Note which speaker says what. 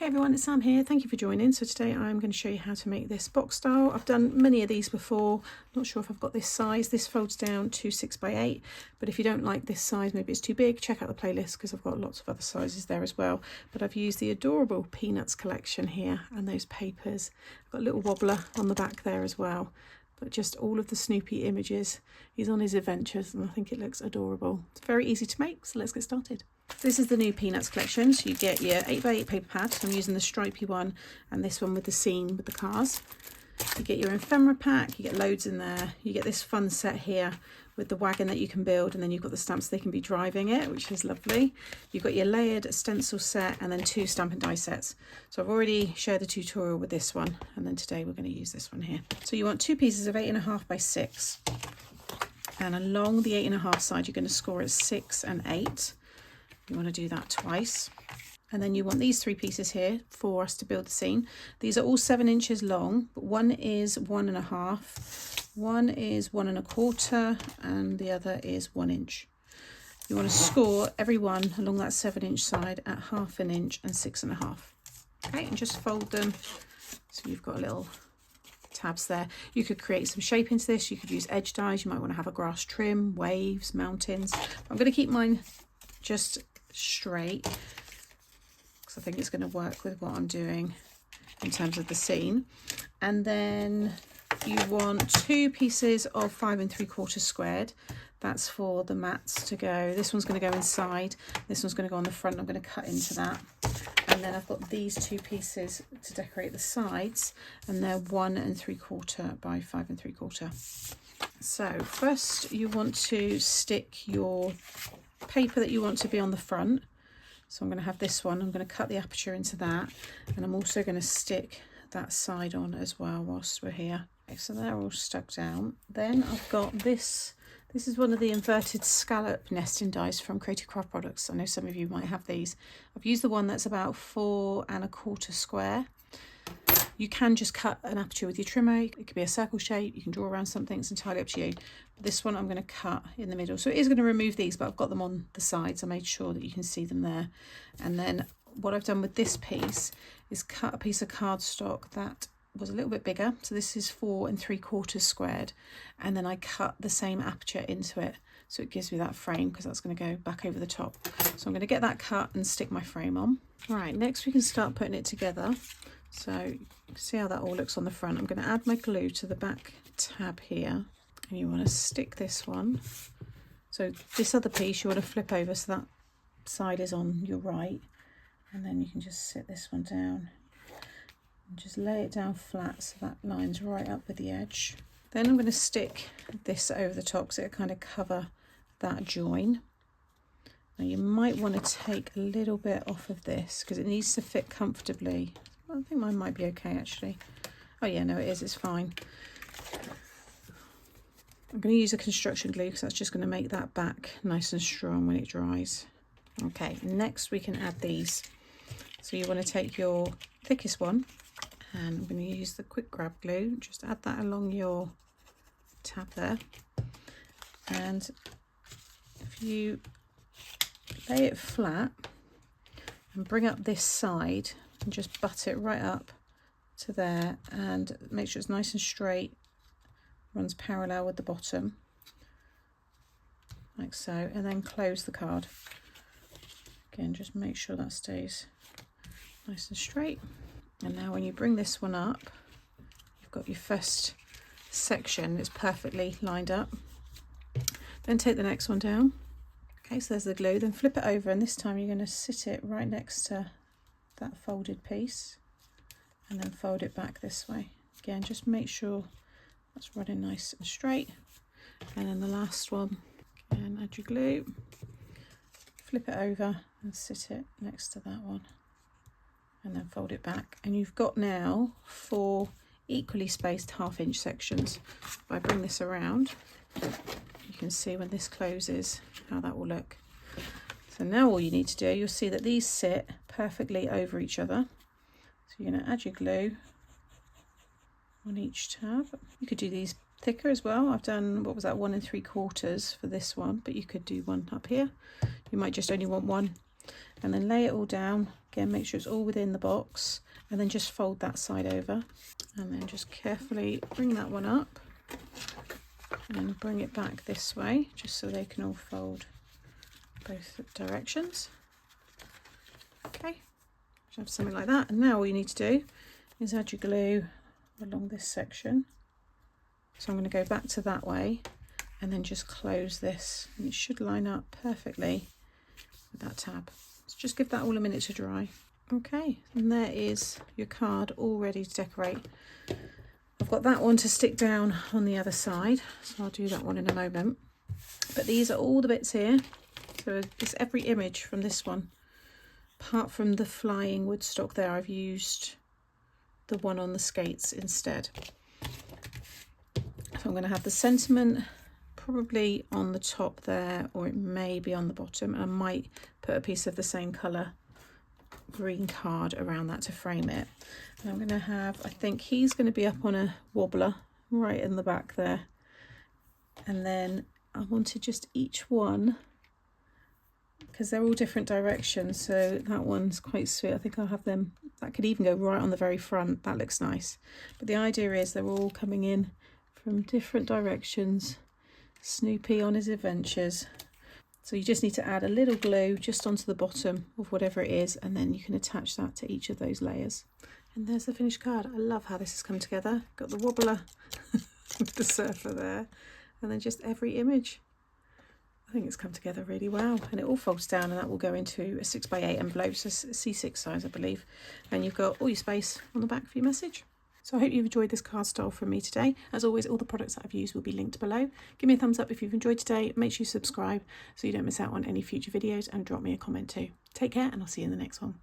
Speaker 1: Hey everyone, it's Sam here. Thank you for joining. So today I'm going to show you how to make this box style. I've done many of these before. Not sure if I've got this size. This folds down to 6x8, but if you don't like this size, maybe it's too big, check out the playlist because I've got lots of other sizes there as well. But I've used the adorable Peanuts collection here and those papers. I've got a little wobbler on the back there as well. But just all of the Snoopy images. He's on his adventures and I think it looks adorable. It's very easy to make, so let's get started. This is the new Peanuts collection, so you get your 8x8 paper pad. I'm using the stripy one and this one with the scene with the cars. You get your ephemera pack, you get loads in there. You get this fun set here with the wagon that you can build, and then you've got the stamps they can be driving it, which is lovely. You've got your layered stencil set and then 2 stamp and die sets. So I've already shared a tutorial with this one, and then today we're going to use this one here. So you want 2 pieces of 8.5 by 6, and along the 8.5 side you're going to score at 6 and 8. You want to do that twice. And then you want these 3 pieces here for us to build the scene. These are all 7 inches long, but one is 1.5, one is 1 1/4, and the other is 1 inch. You want to score every one along that 7-inch side at 1/2 inch and 6.5. Okay, and just fold them so you've got little tabs there. You could create some shape into this. You could use edge dies. You might want to have a grass trim, waves, mountains. I'm going to keep mine just straight, I think it's going to work with what I'm doing in terms of the scene. And then you want 2 pieces of 5 3/4 squared. That's for the mats to go. This one's going to go inside. This one's going to go on the front. I'm going to cut into that. And then I've got these 2 pieces to decorate the sides, and they're 1 3/4 by 5 3/4. So first you want to stick your paper that you want to be on the front. So I'm going to have this one, I'm going to cut the aperture into that, and I'm also going to stick that side on as well whilst we're here. Okay, so they're all stuck down. Then I've got this is one of the inverted scallop nesting dies from Creative Craft Products. I know some of you might have these. I've used the one that's about 4 1/4 square. You can just cut an aperture with your trimmer. It could be a circle shape, you can draw around something, it's entirely up to you. This one I'm going to cut in the middle. So it is going to remove these, but I've got them on the sides. I made sure that you can see them there. And then what I've done with this piece is cut a piece of cardstock that was a little bit bigger. So this is 4 3/4 squared. And then I cut the same aperture into it. So it gives me that frame because that's going to go back over the top. So I'm going to get that cut and stick my frame on. All right, next we can start putting it together. So you can see how that all looks on the front. I'm going to add my glue to the back tab here. And you want to stick this one. So this other piece you want to flip over so that side is on your right. And then you can just sit this one down. And just lay it down flat so that lines right up with the edge. Then I'm going to stick this over the top so it'll kind of cover that join. Now you might want to take a little bit off of this because it needs to fit comfortably. I think mine might be okay actually. Oh yeah, no it is, it's fine. I'm going to use a construction glue because that's just going to make that back nice and strong when it dries. Okay, next we can add these. So you want to take your thickest one, and I'm going to use the quick grab glue. Just add that along your tab there. And if you lay it flat and bring up this side and just butt it right up to there and make sure it's nice and straight, runs parallel with the bottom like so, and then close the card. Again, just make sure that stays nice and straight. And now when you bring this one up, you've got your first section, it's perfectly lined up. Then take the next one down. Okay, so there's the glue. Then flip it over, and this time you're going to sit it right next to that folded piece and then fold it back this way. Again, just make sure that's running nice and straight. And then the last one, again, add your glue, flip it over and sit it next to that one and then fold it back. And you've got now 4 equally spaced 1/2 inch sections. If I bring this around, you can see when this closes how that will look. So now all you need to do, you'll see that these sit perfectly over each other. So you're going to add your glue on each tab. You could do these thicker as well. I've done, what was that, 1 3/4 for this one, but you could do one up here. You might just only want one. and then lay it all down. Again, make sure it's all within the box, and then just fold that side over, and then just carefully bring that one up and bring it back this way, just so they can all fold both directions. Okay, so have something like that, and now all you need to do is add your glue along this section. So I'm going to go back to that way and then just close this, and it should line up perfectly with that tab. So just give that all a minute to dry. Okay, and there is your card all ready to decorate. I've got that one to stick down on the other side, so I'll do that one in a moment. But these are all the bits here. So it's every image from this one. Apart from the flying woodstock there, I've used the one on the skates instead. So I'm going to have the sentiment probably on the top there, or it may be on the bottom, and I might put a piece of the same colour green card around that to frame it. And I'm going to have, I think he's going to be up on a wobbler right in the back there, and then I wanted just each one, because they're all different directions, so that one's quite sweet. I think I'll have them, that could even go right on the very front. That looks nice. But the idea is they're all coming in from different directions. Snoopy on his adventures. So you just need to add a little glue just onto the bottom of whatever it is, and then you can attach that to each of those layers. And there's the finished card. I love how this has come together. Got the wobbler with the surfer there, and then just every image. I think it's come together really well, and it all folds down, and that will go into a 6x8 envelope, so C6 size I believe, and you've got all your space on the back for your message. So I hope you've enjoyed this card style from me today. As always, all the products that I've used will be linked below. Give me a thumbs up if you've enjoyed today. Make sure you subscribe so you don't miss out on any future videos, and drop me a comment too. Take care, and I'll see you in the next one.